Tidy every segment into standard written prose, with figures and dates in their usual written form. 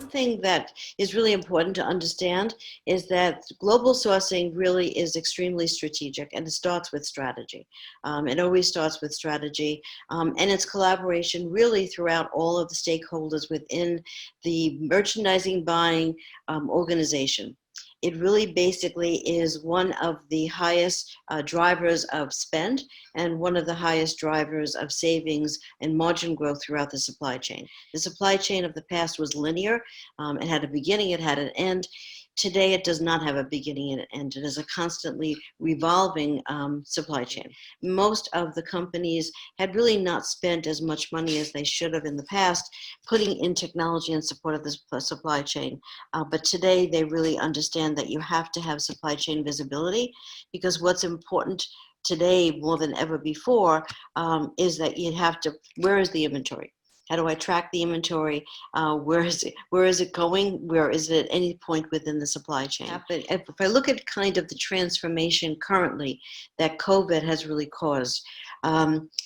one thing that is really important to understand is that global sourcing really is extremely strategic, and it starts with strategy. It always starts with strategy, and it's collaboration really throughout all of the stakeholders within the merchandising buying organization. It really basically is one of the highest drivers of spend and one of the highest drivers of savings and margin growth throughout the supply chain. The supply chain of the past was linear. It had a beginning, it had an end. Today, it does not have a beginning and an end. It is a constantly revolving supply chain. Most of the companies had really not spent as much money as they should have in the past, putting in technology in support of this supply chain. But today, they really understand that you have to have supply chain visibility, because what's important today more than ever before is that you have to, where is the inventory? How do I track the inventory? Where is it? Where is it going? Where is it at any point within the supply chain? If I look at kind of the transformation currently that COVID has really caused,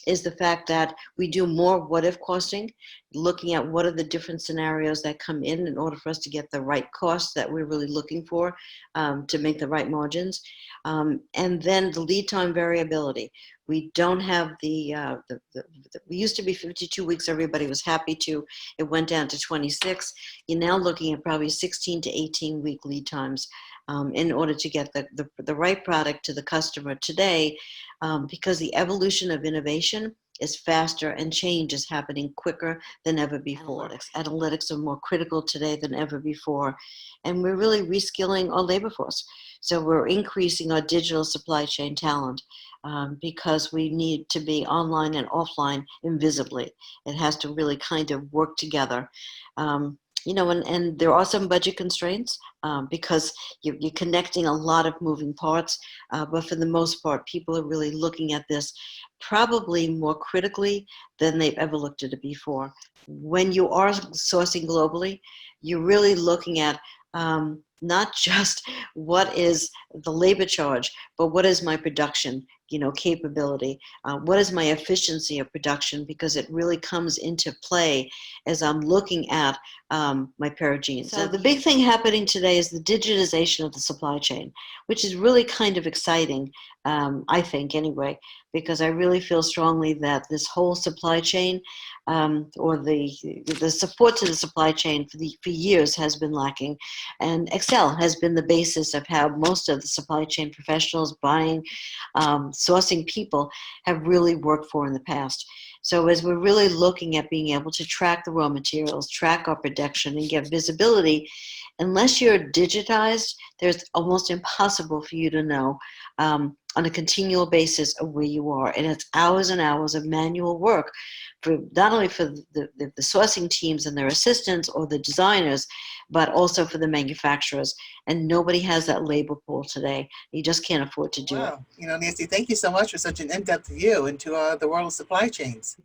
is the fact that we do more what-if costing, looking at what are the different scenarios that come in order for us to get the right cost that we're really looking for to make the right margins. And then the lead time variability. We don't have we used to be 52 weeks, everybody was happy to, it went down to 26. You're now looking at probably 16 to 18 week lead times in order to get the right product to the customer today, because the evolution of innovation is faster and change is happening quicker than ever before. Analytics are more critical today than ever before. And we're really reskilling our labor force. So we're increasing our digital supply chain talent because we need to be online and offline invisibly. It has to really kind of work together. You know, and there are some budget constraints because you're connecting a lot of moving parts, but for the most part, people are really looking at this probably more critically than they've ever looked at it before. When you are sourcing globally, you're really looking at not just what is the labor charge, but what is my production, capability? What is my efficiency of production? Because it really comes into play as I'm looking at my pair of jeans. So the big thing happening today is the digitization of the supply chain, which is really kind of exciting, I think anyway, because I really feel strongly that this whole supply chain or the support to the supply chain for years has been lacking. And Excel has been the basis of how most of the supply chain professionals, buying, sourcing people have really worked for in the past. So as we're really looking at being able to track the raw materials, track our production, and get visibility, unless you're digitized, there's almost impossible for you to know on a continual basis of where you are. And it's hours and hours of manual work for not only for the sourcing teams and their assistants or the designers, but also for the manufacturers. And nobody has that labor pool today. You just can't afford to do it. Wow. Nancy, thank you so much for such an in-depth view into the world of supply chains.